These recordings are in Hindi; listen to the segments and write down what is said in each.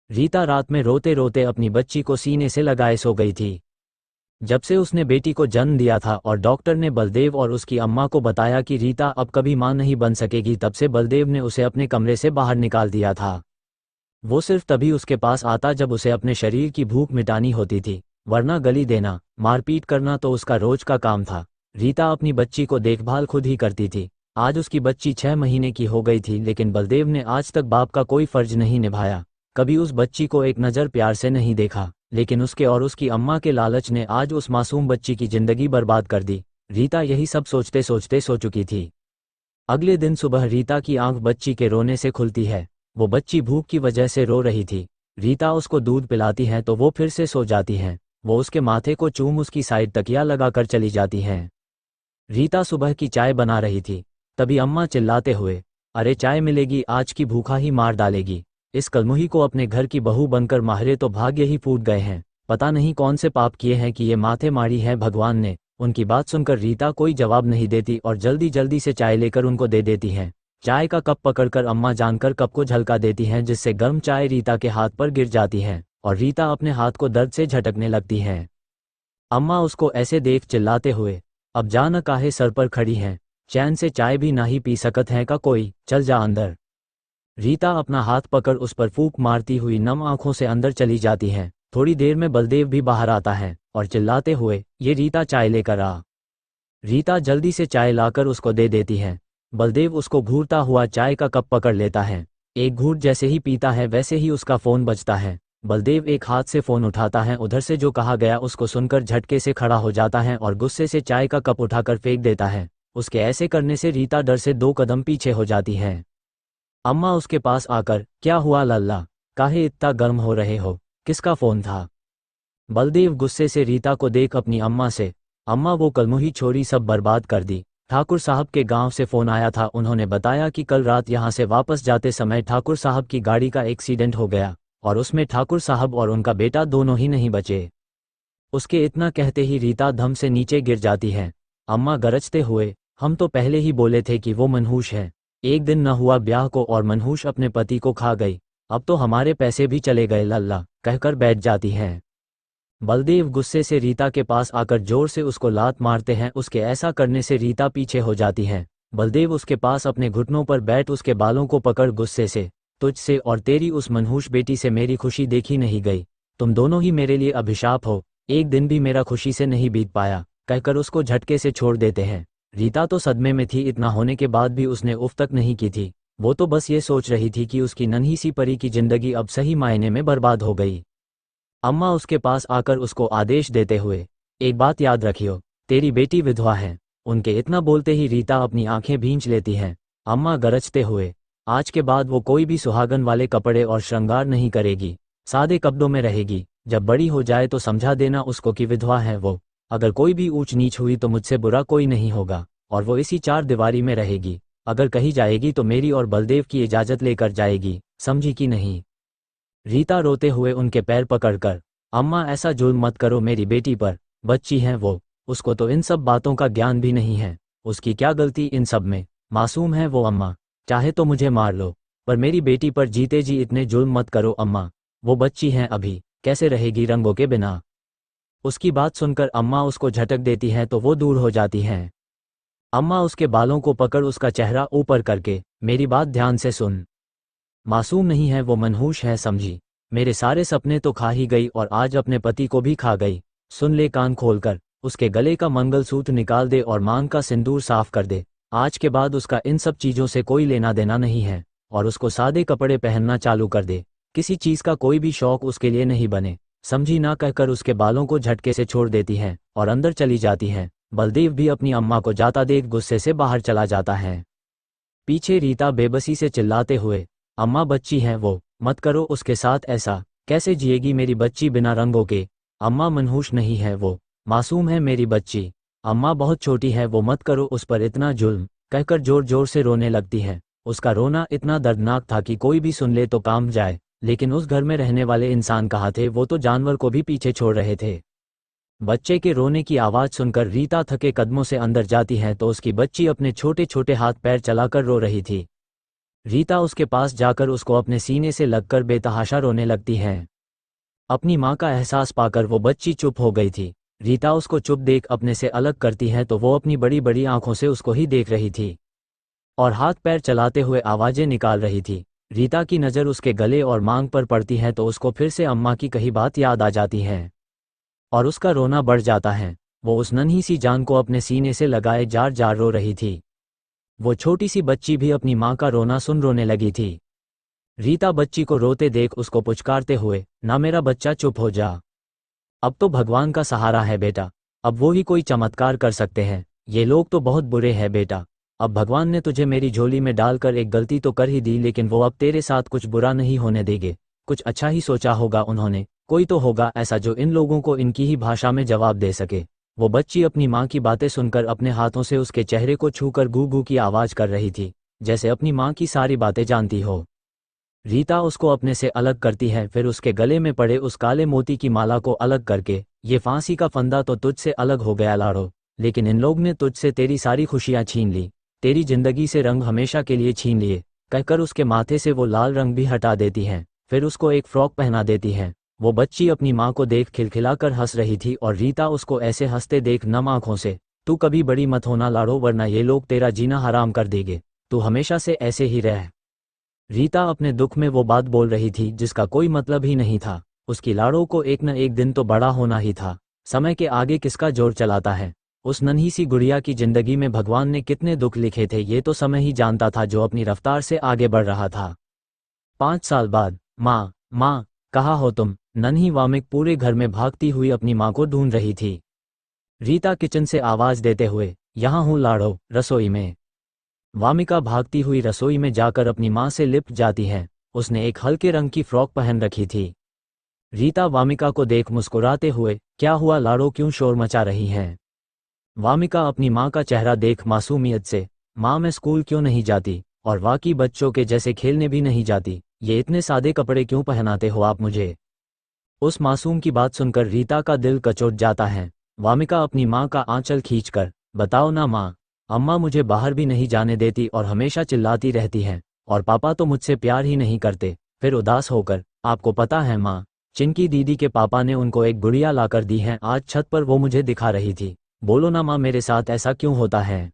रीता रात में रोते रोते अपनी बच्ची को सीने से लगाए सो गई थी। जब से उसने बेटी को जन्म दिया था और डॉक्टर ने बलदेव और उसकी अम्मा को बताया कि रीता अब कभी मां नहीं बन सकेगी, तब से बलदेव ने उसे अपने कमरे से बाहर निकाल दिया था। वो सिर्फ तभी उसके पास आता जब उसे अपने शरीर की भूख मिटानी होती थी, वरना गली देना, मारपीट करना तो उसका रोज का काम था। रीता अपनी बच्ची को देखभाल खुद ही करती थी। आज उसकी बच्ची 6 महीने की हो गई थी, लेकिन बलदेव ने आज तक बाप का कोई फर्ज नहीं निभाया। कभी उस बच्ची को एक नज़र प्यार से नहीं देखा, लेकिन उसके और उसकी अम्मा के लालच ने आज उस मासूम बच्ची की जिंदगी बर्बाद कर दी। रीता यही सब सोचते सोचते सो चुकी थी। अगले दिन सुबह रीता की आंख बच्ची के रोने से खुलती है। वो बच्ची भूख की वजह से रो रही थी। रीता उसको दूध पिलाती है तो वो फिर से सो जाती है। वो उसके माथे को चूम उसकी साइड तकिया लगाकर चली जाती हैं। रीता सुबह की चाय बना रही थी, तभी अम्मा चिल्लाते हुए, अरे चाय मिलेगी, आज की भूखा ही मार डालेगी। इस कलमुही को अपने घर की बहू बनकर माहरे तो भाग्य ही फूट गए हैं। पता नहीं कौन से पाप किए हैं कि ये माथे मारी है भगवान ने। उनकी बात सुनकर रीता कोई जवाब नहीं देती और जल्दी जल्दी से चाय लेकर उनको दे देती है। चाय का कप पकड़कर अम्मा जानकर कप को झलका देती हैं, जिससे गर्म चाय रीता के हाथ पर गिर जाती है और रीता अपने हाथ को दर्द से झटकने लगती है। अम्मा उसको ऐसे देख चिल्लाते हुए, अब जा न काहे सर पर खड़ी हैं, चैन से चाय भी ना ही पी सकत है का कोई, चल जा अंदर। रीता अपना हाथ पकड़ उस पर फूंक मारती हुई नम आंखों से अंदर चली जाती है। थोड़ी देर में बलदेव भी बाहर आता है और चिल्लाते हुए, ये रीता चाय लेकर आ। रीता जल्दी से चाय लाकर उसको दे देती है। बलदेव उसको घूरता हुआ चाय का कप पकड़ लेता है। एक घूंट जैसे ही पीता है वैसे ही उसका फोन बजता है। बलदेव एक हाथ से फोन उठाता है, उधर से जो कहा गया उसको सुनकर झटके से खड़ा हो जाता है और गुस्से से चाय का कप उठाकर फेंक देता है। उसके ऐसे करने से रीता डर से 2 कदम पीछे हो जाती है। अम्मा उसके पास आकर, क्या हुआ लल्ला, काहे इतना गर्म हो रहे हो, किसका फोन था? बलदेव गुस्से से रीता को देख अपनी अम्मा से, अम्मा वो कलमुही छोरी सब बर्बाद कर दी। ठाकुर साहब के गांव से फोन आया था, उन्होंने बताया कि कल रात यहां से वापस जाते समय ठाकुर साहब की गाड़ी का एक्सीडेंट हो गया और उसमें ठाकुर साहब और उनका बेटा दोनों ही नहीं बचे। उसके इतना कहते ही रीता धम से नीचे गिर जाती है। अम्मा गरजते हुए, हम तो पहले ही बोले थे कि वो मनहूस है। एक दिन न हुआ ब्याह को और मनहूस अपने पति को खा गई, अब तो हमारे पैसे भी चले गए लल्ला, कहकर बैठ जाती है। बलदेव गुस्से से रीता के पास आकर जोर से उसको लात मारते हैं। उसके ऐसा करने से रीता पीछे हो जाती है। बलदेव उसके पास अपने घुटनों पर बैठ उसके बालों को पकड़ गुस्से से, तुझसे और तेरी उस मनहूस बेटी से मेरी खुशी देखी नहीं गई। तुम दोनों ही मेरे लिए अभिशाप हो, एक दिन भी मेरा खुशी से नहीं बीत पाया, कहकर उसको झटके से छोड़ देते हैं। रीता तो सदमे में थी, इतना होने के बाद भी उसने उफ तक नहीं की थी। वो तो बस ये सोच रही थी कि उसकी नन्ही सी परी की जिंदगी अब सही मायने में बर्बाद हो गई। अम्मा उसके पास आकर उसको आदेश देते हुए, एक बात याद रखियो, तेरी बेटी विधवा है। उनके इतना बोलते ही रीता अपनी आंखें भींच लेती है। अम्मा गरजते हुए, आज के बाद वो कोई भी सुहागन वाले कपड़े और श्रृंगार नहीं करेगी, सादे कपड़ों में रहेगी। जब बड़ी हो जाए तो समझा देना उसको कि विधवा है वो। अगर कोई भी ऊंच नीच हुई तो मुझसे बुरा कोई नहीं होगा और वो इसी 4 दीवारी में रहेगी। अगर कहीं जाएगी तो मेरी और बलदेव की इजाजत लेकर जाएगी, समझी कि नहीं? रीता रोते हुए उनके पैर पकड़कर, अम्मा ऐसा जुल्म मत करो मेरी बेटी पर, बच्ची है वो, उसको तो इन सब बातों का ज्ञान भी नहीं है। उसकी क्या गलती इन सब में, मासूम है वो अम्मा, चाहे तो मुझे मार लो, पर मेरी बेटी पर जीते जी इतने जुल्म मत करो अम्मा। वो बच्ची है अभी, कैसे रहेगी रंगों के बिना? उसकी बात सुनकर अम्मा उसको झटक देती हैं तो वो दूर हो जाती हैं। अम्मा उसके बालों को पकड़ उसका चेहरा ऊपर करके, मेरी बात ध्यान से सुन, मासूम नहीं है वो, मनहूस है, समझी? मेरे सारे सपने तो खा ही गई और आज अपने पति को भी खा गई। सुन ले कान खोलकर, उसके गले का मंगलसूत्र निकाल दे और मांग का सिंदूर साफ कर दे। आज के बाद उसका इन सब चीज़ों से कोई लेना देना नहीं है और उसको सादे कपड़े पहनना चालू कर दे। किसी चीज़ का कोई भी शौक उसके लिए नहीं बने, समझी ना, कहकर उसके बालों को झटके से छोड़ देती है और अंदर चली जाती है। बलदेव भी अपनी अम्मा को जाता देख गुस्से से बाहर चला जाता है। पीछे रीता बेबसी से चिल्लाते हुए, अम्मा बच्ची है वो, मत करो उसके साथ ऐसा, कैसे जिएगी मेरी बच्ची बिना रंगों के? अम्मा मनहूस नहीं है वो, मासूम है मेरी बच्ची, अम्मा बहुत छोटी है वो, मत करो उस पर इतना जुल्म, कहकर जोर जोर से रोने लगती है। उसका रोना इतना दर्दनाक था कि कोई भी सुन ले तो काम जाए, लेकिन उस घर में रहने वाले इंसान कहाँ थे, वो तो जानवर को भी पीछे छोड़ रहे थे। बच्चे के रोने की आवाज़ सुनकर रीता थके कदमों से अंदर जाती है तो उसकी बच्ची अपने छोटे छोटे हाथ पैर चलाकर रो रही थी। रीता उसके पास जाकर उसको अपने सीने से लगकर बेतहाशा रोने लगती है। अपनी माँ का एहसास पाकर वो बच्ची चुप हो गई थी। रीता उसको चुप देख अपने से अलग करती है तो वो अपनी बड़ी बड़ी आंखों से उसको ही देख रही थी और हाथ पैर चलाते हुए आवाजें निकाल रही थी। रीता की नज़र उसके गले और मांग पर पड़ती है तो उसको फिर से अम्मा की कही बात याद आ जाती है और उसका रोना बढ़ जाता है। वो उस नन्ही सी जान को अपने सीने से लगाए जार जार रो रही थी। वो छोटी सी बच्ची भी अपनी माँ का रोना सुन रोने लगी थी। रीता बच्ची को रोते देख उसको पुचकारते हुए, ना मेरा बच्चा चुप हो जा। अब तो भगवान का सहारा है बेटा, अब वो ही कोई चमत्कार कर सकते हैं। ये लोग तो बहुत बुरे हैं बेटा। अब भगवान ने तुझे मेरी झोली में डालकर एक गलती तो कर ही दी, लेकिन वो अब तेरे साथ कुछ बुरा नहीं होने देंगे। कुछ अच्छा ही सोचा होगा उन्होंने, कोई तो होगा ऐसा जो इन लोगों को इनकी ही भाषा में जवाब दे सके। वो बच्ची अपनी माँ की बातें सुनकर अपने हाथों से उसके चेहरे को छूकर गू गू की आवाज़ कर रही थी, जैसे अपनी माँ की सारी बातें जानती हो। रीता उसको अपने से अलग करती है, फिर उसके गले में पड़े उस काले मोती की माला को अलग करके, ये फांसी का फंदा तो तुझसे अलग हो गया लाड़ो, लेकिन इन लोग ने तुझसे तेरी सारी खुशियाँ छीन ली, तेरी जिंदगी से रंग हमेशा के लिए छीन लिए, कहकर उसके माथे से वो लाल रंग भी हटा देती हैं। फिर उसको एक फ्रॉक पहना देती हैं। वो बच्ची अपनी माँ को देख खिलखिलाकर हंस रही थी और रीता उसको ऐसे हंसते देख नम आंखों से, तू कभी बड़ी मत होना लाड़ो, वरना ये लोग तेरा जीना हराम कर देंगे, तू हमेशा से ऐसे ही रह। रीता अपने दुख में वो बात बोल रही थी जिसका कोई मतलब ही नहीं था। उसकी लाड़ो को एक न एक दिन तो बड़ा होना ही था। समय के आगे किसका जोर चलाता है। उस नन्ही सी गुड़िया की जिंदगी में भगवान ने कितने दुख लिखे थे ये तो समय ही जानता था, जो अपनी रफ्तार से आगे बढ़ रहा था। 5 साल बाद, माँ माँ कहाँ हो तुम? नन्ही वामिक पूरे घर में भागती हुई अपनी माँ को ढूंढ रही थी। रीता किचन से आवाज देते हुए, यहाँ हूँ लाड़ो, रसोई में। वामिका भागती हुई रसोई में जाकर अपनी माँ से लिपट जाती है। उसने एक हल्के रंग की फ्रॉक पहन रखी थी। रीता वामिका को देख मुस्कुराते हुए, क्या हुआ लाड़ो, क्यों शोर मचा रही हैं? वामिका अपनी माँ का चेहरा देख मासूमियत से, माँ मैं स्कूल क्यों नहीं जाती और बाकी बच्चों के जैसे खेलने भी नहीं जाती, ये इतने सादे कपड़े क्यों पहनाते हो आप मुझे? उस मासूम की बात सुनकर रीता का दिल कचोट जाता है। वामिका अपनी माँ का आंचल खींचकर, बताओ ना माँ, अम्मा मुझे बाहर भी नहीं जाने देती और हमेशा चिल्लाती रहती हैं, और पापा तो मुझसे प्यार ही नहीं करते। फिर उदास होकर, आपको पता है माँ, चिंकी दीदी के पापा ने उनको एक गुड़िया लाकर दी है, आज छत पर वो मुझे दिखा रही थी। बोलो ना माँ, मेरे साथ ऐसा क्यों होता है?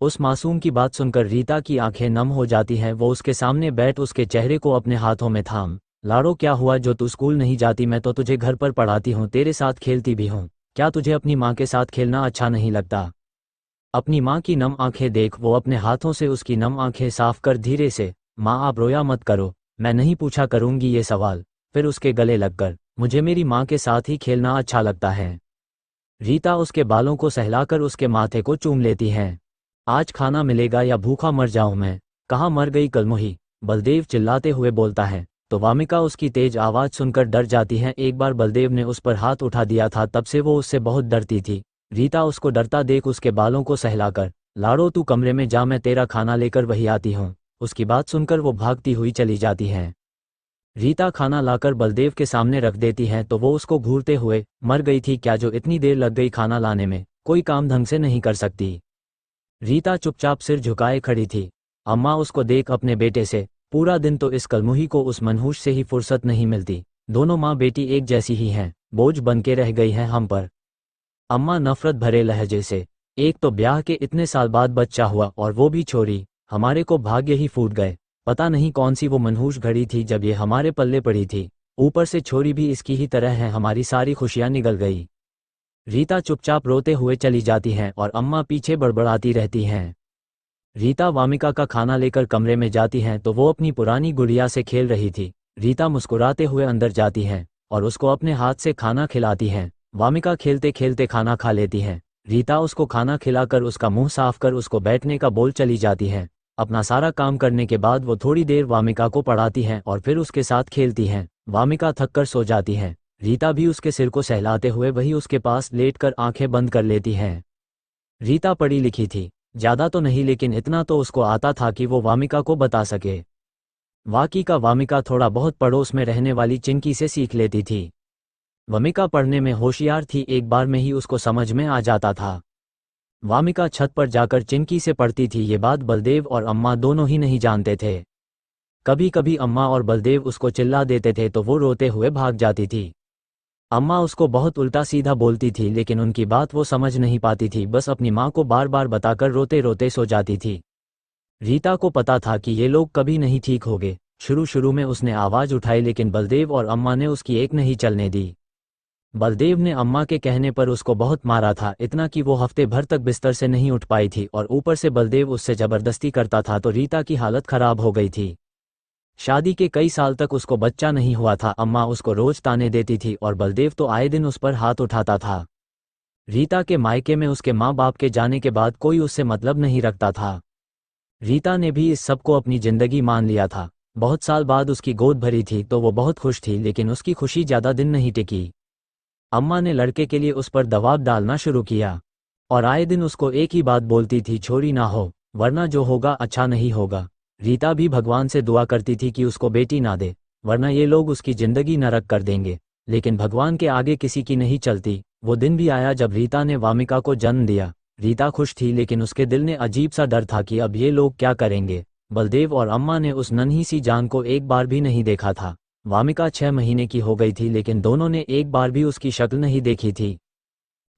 उस मासूम की बात सुनकर रीता की आंखें नम हो जाती हैं। वो उसके सामने बैठ उसके चेहरे को अपने हाथों में थाम, लाड़ो क्या हुआ जो तू स्कूल नहीं जाती? मैं तो तुझे घर पर पढ़ाती हूँ, तेरे साथ खेलती भी हूँ, क्या तुझे अपनी माँ के साथ खेलना अच्छा नहीं लगता? अपनी माँ की नम आंखें देख वो अपने हाथों से उसकी नम आंखें साफ कर धीरे से, माँ आप रोया मत करो, मैं नहीं पूछा करूंगी ये सवाल। फिर उसके गले लगकर, मुझे मेरी माँ के साथ ही खेलना अच्छा लगता है। रीता उसके बालों को सहलाकर उसके माथे को चूम लेती है। आज खाना मिलेगा या भूखा मर जाऊं मैं? कहाँ मर गई कलमुही? बलदेव चिल्लाते हुए बोलता है, तो वामिका उसकी तेज आवाज सुनकर डर जाती है। एक बार बलदेव ने उस पर हाथ उठा दिया था, तब से वो उससे बहुत डरती थी। रीता उसको डरता देख उसके बालों को सहलाकर, लाड़ो तू कमरे में जा, मैं तेरा खाना लेकर वही आती हूँ। उसकी बात सुनकर वो भागती हुई चली जाती है। रीता खाना लाकर बलदेव के सामने रख देती है तो वो उसको घूरते हुए, मर गई थी क्या जो इतनी देर लग गई खाना लाने में? कोई काम ढंग से नहीं कर सकती। रीता चुपचाप सिर झुकाए खड़ी थी। अम्मा उसको देख अपने बेटे से, पूरा दिन तो इस कलमुही को उस मनहूस से ही फुर्सत नहीं मिलती, दोनों माँ बेटी एक जैसी ही हैं, बोझ बन के रह गई हैं हम पर। अम्मा नफरत भरे लहजे से, एक तो ब्याह के इतने साल बाद बच्चा हुआ और वो भी छोरी, हमारे को भाग्य ही फूट गए। पता नहीं कौन सी वो मनहूस घड़ी थी जब ये हमारे पल्ले पड़ी थी, ऊपर से छोरी भी इसकी ही तरह है, हमारी सारी खुशियां निगल गई। रीता चुपचाप रोते हुए चली जाती हैं और अम्मा पीछे बड़बड़ाती रहती हैं। रीता वामिका का खाना लेकर कमरे में जाती हैं तो वो अपनी पुरानी गुड़िया से खेल रही थी। रीता मुस्कुराते हुए अंदर जाती हैं और उसको अपने हाथ से खाना खिलाती हैं। वामिका खेलते खेलते खाना खा लेती हैं। रीता उसको खाना खिलाकर उसका मुंह साफ कर उसको बैठने का बोल चली जाती है। अपना सारा काम करने के बाद वो थोड़ी देर वामिका को पढ़ाती हैं और फिर उसके साथ खेलती हैं। वामिका थककर सो जाती है। रीता भी उसके सिर को सहलाते हुए वही उसके पास लेटकर आंखें बंद कर लेती है। रीता पढ़ी लिखी थी, ज्यादा तो नहीं, लेकिन इतना तो उसको आता था कि वो वामिका को बता सके। वाकी का वामिका थोड़ा बहुत पड़ोस में रहने वाली चिंकी से सीख लेती थी। वामिका पढ़ने में होशियार थी, एक बार में ही उसको समझ में आ जाता था। वामिका छत पर जाकर चिंकी से पढ़ती थी, ये बात बलदेव और अम्मा दोनों ही नहीं जानते थे। कभी कभी अम्मा और बलदेव उसको चिल्ला देते थे तो वो रोते हुए भाग जाती थी। अम्मा उसको बहुत उल्टा सीधा बोलती थी लेकिन उनकी बात वो समझ नहीं पाती थी, बस अपनी माँ को बार बार बताकर रोते रोते सो जाती थी। रीता को पता था कि ये लोग कभी नहीं ठीक होंगे। शुरू शुरू में उसने आवाज़ उठाई लेकिन बलदेव और अम्मा ने उसकी एक नहीं चलने दी। बलदेव ने अम्मा के कहने पर उसको बहुत मारा था, इतना कि वो हफ्ते भर तक बिस्तर से नहीं उठ पाई थी और ऊपर से बलदेव उससे ज़बरदस्ती करता था तो रीता की हालत खराब हो गई थी। शादी के कई साल तक उसको बच्चा नहीं हुआ था। अम्मा उसको रोज ताने देती थी और बलदेव तो आए दिन उस पर हाथ उठाता था। रीता के मायके में उसके माँ बाप के जाने के बाद कोई उससे मतलब नहीं रखता था। रीता ने भी इस सब को अपनी जिंदगी मान लिया था। बहुत साल बाद उसकी गोद भरी थी तो वो बहुत खुश थी, लेकिन उसकी खुशी ज़्यादा दिन नहीं टिकी। अम्मा ने लड़के के लिए उस पर दबाव डालना शुरू किया और आए दिन उसको एक ही बात बोलती थी, छोरी ना हो वरना जो होगा अच्छा नहीं होगा। रीता भी भगवान से दुआ करती थी कि उसको बेटी ना दे, वरना ये लोग उसकी जिंदगी नरक कर देंगे। लेकिन भगवान के आगे किसी की नहीं चलती। वो दिन भी आया जब रीता ने वामिका को जन्म दिया। रीता खुश थी लेकिन उसके दिल ने अजीब सा डर था कि अब ये लोग क्या करेंगे। बलदेव और अम्मा ने उस नन्ही सी जान को एक बार भी नहीं देखा था। वामिका 6 महीने की हो गई थी लेकिन दोनों ने एक बार भी उसकी शक्ल नहीं देखी थी।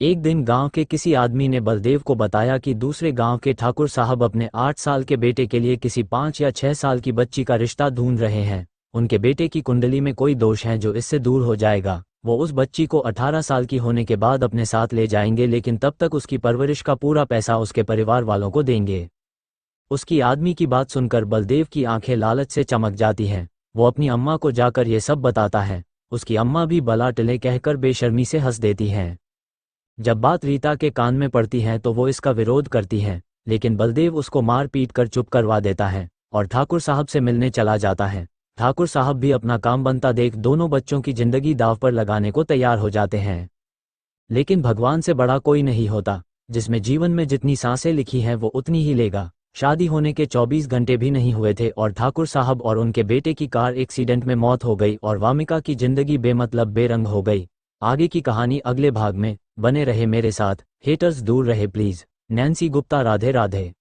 एक दिन गांव के किसी आदमी ने बलदेव को बताया कि दूसरे गांव के ठाकुर साहब अपने 8 साल के बेटे के लिए किसी 5 या 6 साल की बच्ची का रिश्ता ढूंढ रहे हैं। उनके बेटे की कुंडली में कोई दोष है जो इससे दूर हो जाएगा। वो उस बच्ची को 18 साल की होने के बाद अपने साथ ले जाएंगे, लेकिन तब तक उसकी परवरिश का पूरा पैसा उसके परिवार वालों को देंगे। उसकी आदमी की बात सुनकर बलदेव की आंखें लालच से चमक जाती हैं। वो अपनी अम्मा को जाकर ये सब बताता है। उसकी अम्मा भी बला टिले कहकर बेशर्मी से हंस देती हैं। जब बात रीता के कान में पड़ती है तो वो इसका विरोध करती है, लेकिन बलदेव उसको मार पीट कर चुप करवा देता है और ठाकुर साहब से मिलने चला जाता है। ठाकुर साहब भी अपना काम बनता देख दोनों बच्चों की जिंदगी दांव पर लगाने को तैयार हो जाते हैं। लेकिन भगवान से बड़ा कोई नहीं होता। जिसमें जीवन में जितनी सांसें लिखी हैं वो उतनी ही लेगा। शादी होने के 24 घंटे भी नहीं हुए थे और ठाकुर साहब और उनके बेटे की कार एक्सीडेंट में मौत हो गई और वामिका की जिंदगी बेमतलब बेरंग हो गई। आगे की कहानी अगले भाग में। बने रहे मेरे साथ। हेटर्स दूर रहे प्लीज। नैन्सी गुप्ता। राधे राधे।